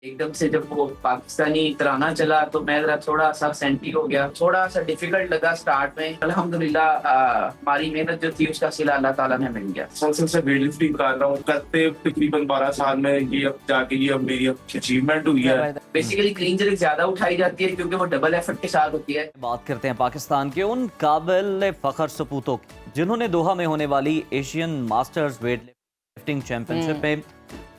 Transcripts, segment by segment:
एकदम से जब वो पाकिस्तानी तराना चला तो मैं जरा थोड़ा सा सेंटी हो गया, थोड़ा सा डिफिकल्ट लगा स्टार्ट में। अल्हम्दुलिल्लाह हमारी मेहनत जो थी उसका सिला अल्लाह ताला ने मिल गया। मुसलसल से वेट लिफ्टिंग कर रहा हूँ करते तकरीबन 12 साल में ये अब जाके ये अब मेरी अचीवमेंट हुई है। बेसिकली क्लीन जरिक ज्यादा उठाई जाती है क्योंकि वो डबल एफर्ट के साथ होती है। बात करते हैं पाकिस्तान के उन काबिल फखर सपूतों की जिन्होंने दोहा में होने वाली Asian masters weight lifting championship में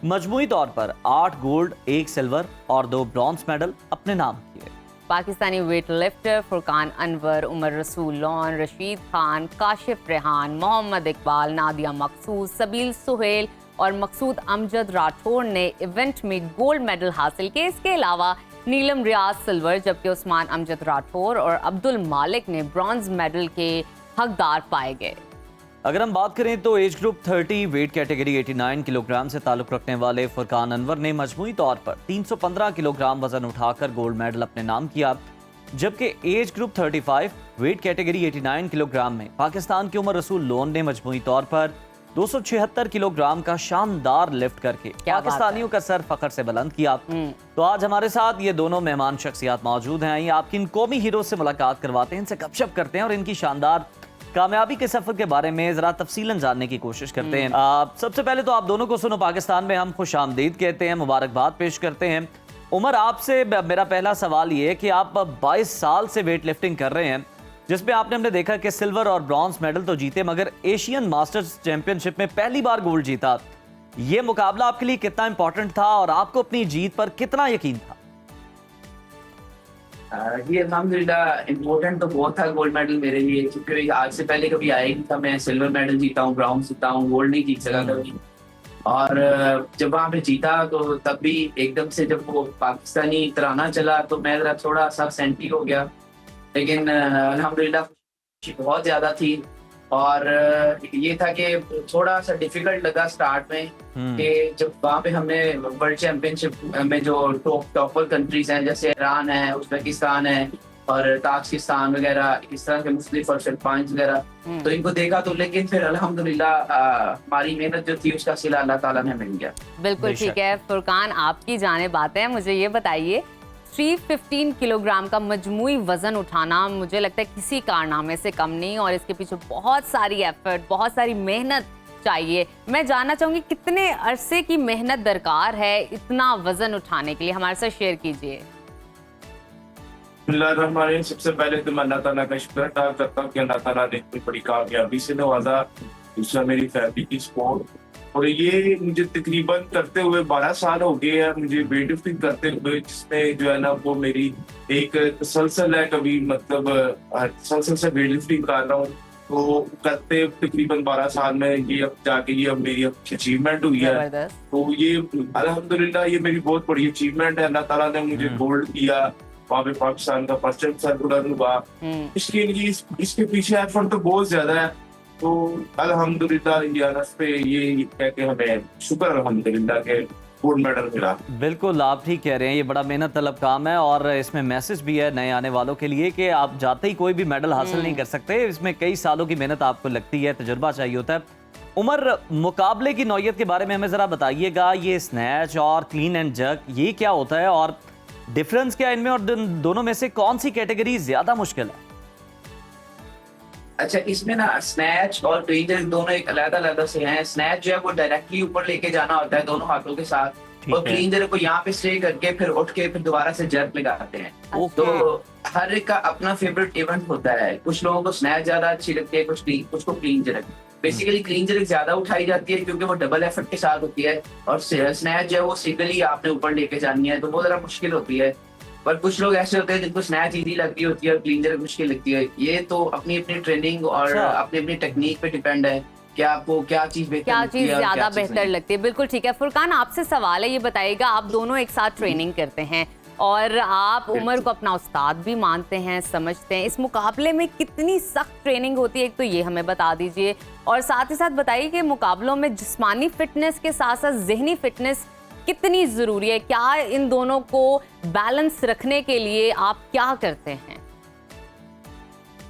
मजमूई तौर पर 8 गोल्ड, 1 सिल्वर और 2 ब्रॉन्ज मेडल अपने नाम किए। पाकिस्तानी वेट लिफ्टर फुरकान अनवर, उमर रसूल लॉन, रशीद खान, काशिफ रेहान, मोहम्मद इकबाल, नादिया मकसूद, सबील सुहेल और मकसूद अमजद राठौर ने इवेंट में गोल्ड मेडल हासिल किए। इसके अलावा नीलम रियाज सिल्वर, जबकि उस्मान अमजद राठौर और अब्दुल मालिक ने ब्रॉन्ज मेडल के हकदार पाए गए। अगर हम बात करें तो age group 30 weight category 89 kilogram से ताल्लुक रखने वाले फुरकान अनवर ने मजमूई तौर पर 315 किलोग्राम वजन उठाकर गोल्ड मेडल अपने नाम किया, जबकि age group 35 weight category 89 kilogram में पाकिस्तान के उमर रसूल लोन ने मजमूई तौर पर 276 किलोग्राम का शानदार लिफ्ट करके पाकिस्तानियों का सर फखर से बुलंद किया। तो आज हमारे साथ ये दोनों मेहमान शख्सियात मौजूद हैं। आइए आपकी इन कौमी हीरो से मुलाकात करवाते हैं, इनसे गपशप करते हैं और इनकी शानदार कामयाबी के सफर के बारे में जरा तफसीलन जानने की कोशिश करते हैं। सबसे पहले तो आप दोनों को सुनो पाकिस्तान में हम खुश आमदीद कहते हैं, मुबारकबाद पेश करते हैं। उमर, आपसे मेरा पहला सवाल ये है कि आप 22 साल से वेट लिफ्टिंग कर रहे हैं, जिसमें हमने देखा कि सिल्वर और ब्रॉन्ज मेडल तो जीते मगर एशियन मास्टर्स चैंपियनशिप में पहली बार गोल्ड जीता। ये मुकाबला आपके लिए कितना इंपॉर्टेंट था और आपको अपनी जीत पर कितना यकीन था? ये अल्हम्दुलिल्लाह इम्पोर्टेंट तो बहुत था गोल्ड मेडल मेरे लिए, क्योंकि आज से पहले कभी आया ही नहीं था। मैं सिल्वर मेडल जीता हूँ, ब्राउन जीता हूँ, गोल्ड नहीं जीत सका कभी। और जब वहाँ पे जीता तो तब भी एकदम से जब वो पाकिस्तानी तराना चला तो मैं जरा थोड़ा सा सेंटी हो गया, लेकिन अल्हम्दुलिल्लाह खुशी बहुत ज्यादा थी। और ये था कि थोड़ा सा डिफिकल्ट लगा स्टार्ट में कि जब वहाँ पे हमने वर्ल्ड चैंपियनशिप में जो टॉपर कंट्रीज हैं जैसे ईरान है, उज्बेकिस्तान है और ताजिकिस्तान वगैरह, इस तरह के मुख्तलिफ और फिलिपाइंस वगैरह, तो इनको देखा तो लेकिन फिर अल्हम्दुलिल्लाह हमारी मेहनत जो थी उसका सिला अल्लाह ताला ने मिल गया। बिल्कुल ठीक है फुरकान, आपकी जानिब आते हैं। मुझे ये बताइए 315 किलोग्राम का मजमूई वजन उठाना मुझे लगता है किसी कारनामे से कम नहीं, और इसके पीछे बहुत सारी एफर्ट, बहुत सारी मेहनत चाहिए। मैं जानना चाहूंगी कितने अरसे की मेहनत दरकार है इतना वजन उठाने के लिए, हमारे साथ शेयर कीजिए। सबसे पहले तो मैं अल्लाह ताला का शुक्र अदा करता हूँ कि अल्लाह ताला ने इतनी बड़ी कामयाबी से नवाजा। दूसरा मेरी फैमिली की सपोर्ट, और ये मुझे तकरीबन करते हुए 12 साल हो गए हैं मुझे वेट लिफ्टिंग करते हुए, जिसमें जो है ना वो मेरी एक तसलसल है। कभी मतलब तसलसल से वेट लिफ्टिंग कर रहा हूँ तो करते तकरीबन 12 साल में ये अब जाके ये अब मेरी अचीवमेंट हुई है। तो ये अल्हम्दुलिल्लाह ये मेरी बहुत बड़ी अचीवमेंट है। अल्लाह ताला ने मुझे गोल्ड दिया, वहाँ पे पाकिस्तान का परचम सर बुलंद हुआ। इसके लिए इसके पीछे एफर्ट तो बहुत ज्यादा है। तो अल्हम्दुलिल्लाह पे ये कह के हमें शुक्र अल्हम्दुलिल्लाह के गोल्ड मेडल मिला। बिल्कुल आप ठीक कह रहे हैं, ये बड़ा मेहनत तलब काम है और इसमें मैसेज भी है नए आने वालों के लिए कि आप जाते ही कोई भी मेडल हासिल नहीं कर सकते। इसमें कई सालों की मेहनत आपको लगती है, तजुर्बा चाहिए होता है। उमर, मुकाबले की नौयत के बारे में हमें जरा बताइएगा। ये स्नैच और क्लीन एंड जर्क ये क्या होता है और डिफरेंस क्या है इनमें, और दोनों में से कौन सी कैटेगरी ज्यादा मुश्किल है? अच्छा, इसमें ना स्नैच और क्लीन जर्क दोनों एक अलग-अलग से हैं। स्नैच जो है वो डायरेक्टली ऊपर लेके जाना होता है दोनों हाथों के साथ, और क्लीन जर्क को यहाँ पे स्टे करके फिर उठ के फिर दोबारा से जर्क लगाते हैं। तो हर एक का अपना फेवरेट इवेंट होता है। कुछ लोगों को स्नैच ज्यादा अच्छी लगती है, कुछ को clean jerk. Basically clean jerk ज्यादा उठाई जाती है क्योंकि वो डबल एफर्ट के साथ होती है, और स्नैच जो है वो सिंगली आपने ऊपर लेके जानी है, तो वो जरा मुश्किल होती है। पर कुछ लोग ऐसे होते हैं जिनको स्नैच इजी लगती होती है और क्लीन जर्क मुश्किल लगती है। ये तो अपनी अपनी ट्रेनिंग और अपनी अपनी टेक्निक पे डिपेंड है कि आपको क्या चीज ज्यादा बेहतर लगती है। बिल्कुल ठीक है फुरकान, आपसे सवाल है, ये बताइएगा आप दोनों एक साथ ट्रेनिंग करते हैं और आप उमर को अपना उस्ताद भी मानते हैं, समझते हैं। इस मुकाबले में कितनी सख्त ट्रेनिंग होती है, एक तो ये हमें बता दीजिए, और साथ ही साथ बताइए कि मुकाबलों में जिस्मानी फिटनेस के साथ साथ जहनी फिटनेस कितनी जरूरी है। क्या इन दोनों को बैलेंस रखने के लिए आप क्या करते हैं?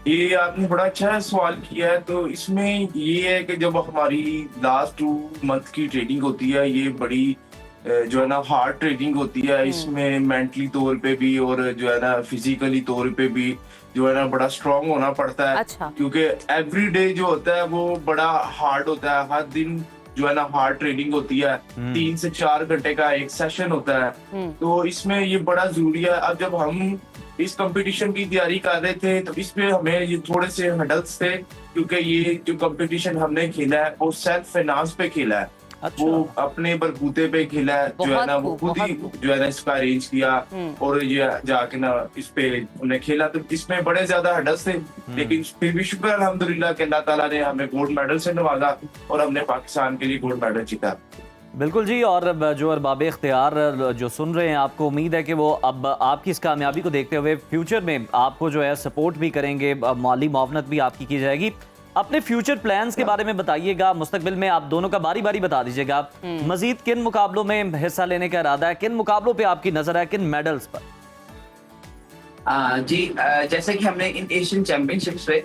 ये आपने बड़ा अच्छा सवाल किया है। तो इसमें ये है कि जब हमारी लास्ट 2 मंथ की ट्रेनिंग होती है, ये बड़ी जो है ना हार्ड ट्रेनिंग होती है, इसमें मेंटली तौर पे भी और जो है ना फिजिकली तौर पे भी जो है ना बड़ा स्ट्रांग होना पड़ता है। अच्छा। क्योंकि एवरी डे जो होता है वो बड़ा हार्ड होता है, हर दिन जो है ना हार्ड ट्रेनिंग होती है, 3 से 4 घंटे का एक सेशन होता है। तो इसमें ये बड़ा जरूरी है। अब जब हम इस कंपटीशन की तैयारी कर रहे थे तो इसमें हमें ये थोड़े से हडल्स थे, क्योंकि ये जो कंपटीशन हमने खेला है वो सेल्फ फाइनेंस पे खेला है। अच्छा। वो अपने बलबूते पे खेला है, जो है ना वो खुद ही जो है ना इसका अरेंज किया और ये जाके ना इस पे उन्हें खेला। तो इसमें बड़े ज्यादा हडल्स थे, लेकिन फिर भी शुक्र अल्हम्दुलिल्लाह कि अल्लाह ताला ने हमें गोल्ड मेडल से नवाजा और हमने पाकिस्तान के लिए गोल्ड मेडल जीता। बिल्कुल जी। और जो अरबाब इख्तियार जो सुन रहे हैं, आपको उम्मीद है कि वो अब आपकी इस कामयाबी को देखते हुए फ्यूचर में आपको जो है सपोर्ट भी करेंगे, माली मुआवनत भी आपकी की जाएगी। अपने फ्यूचर प्लान्स के बारे में बताइएगा, मुस्तकबिल में आप दोनों का बारी बारी बता दीजिएगा। मजीद किन मुकाबलों में हिस्सा लेने का इरादा है, किन मुकाबलों पे आपकी नजर है, किन मेडल्स पर? जी, जैसे कि हमने इन एशियन चैंपियनशिप्स पे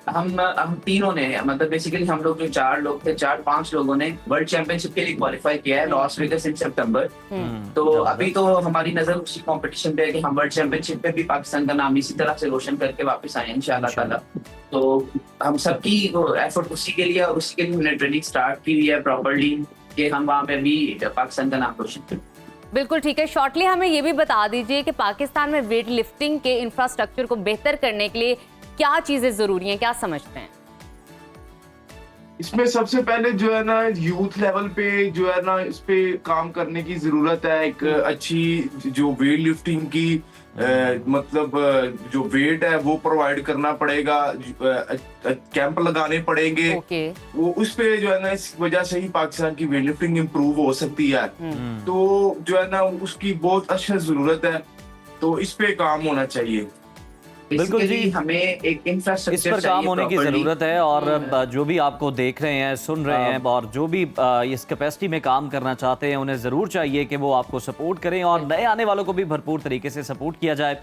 हम तीनों ने, मतलब बेसिकली हम लोग जो 4 लोग थे, 4-5 लोगों ने वर्ल्ड चैंपियनशिप के लिए क्वालिफाई किया है लॉस वेगस इन सितंबर। तो अभी तो हमारी नजर उसी कंपटीशन पे है कि हम वर्ल्ड चैंपियनशिप पे भी पाकिस्तान का नाम इसी तरह से रोशन करके वापस आए इंशाल्लाह ताला। तो हम सबकी एफर्ट उसी के लिए और उसी के लिए हमने ट्रेनिंग स्टार्ट की हुई है प्रॉपर्ली कि हम वहाँ पे भी पाकिस्तान का नाम रोशन करें। बिल्कुल ठीक है। शॉर्टली हमें ये भी बता दीजिए कि पाकिस्तान में वेट लिफ्टिंग के इंफ्रास्ट्रक्चर को बेहतर करने के लिए क्या चीजें जरूरी हैं, क्या समझते हैं? इसमें सबसे पहले जो है ना यूथ लेवल पे जो है ना इस पे काम करने की जरूरत है। एक अच्छी जो वेट लिफ्टिंग की मतलब जो वेट है वो प्रोवाइड करना पड़ेगा, कैंप लगाने पड़ेंगे। वो उस पे जो है ना इस वजह से ही पाकिस्तान की वेट लिफ्टिंग इम्प्रूव हो सकती है। तो जो है ना उसकी बहुत अच्छा जरूरत है, तो इस पे काम होना चाहिए। बिल्कुल जी, हमें एक इंफ्रास्ट्रक्चर इस पर काम होने की ज़रूरत है। और जो भी आपको देख रहे हैं, सुन रहे हैं और जो भी इस कैपेसिटी में काम करना चाहते हैं, उन्हें ज़रूर चाहिए कि वो आपको सपोर्ट करें और नए आने वालों को भी भरपूर तरीके से सपोर्ट किया जाए।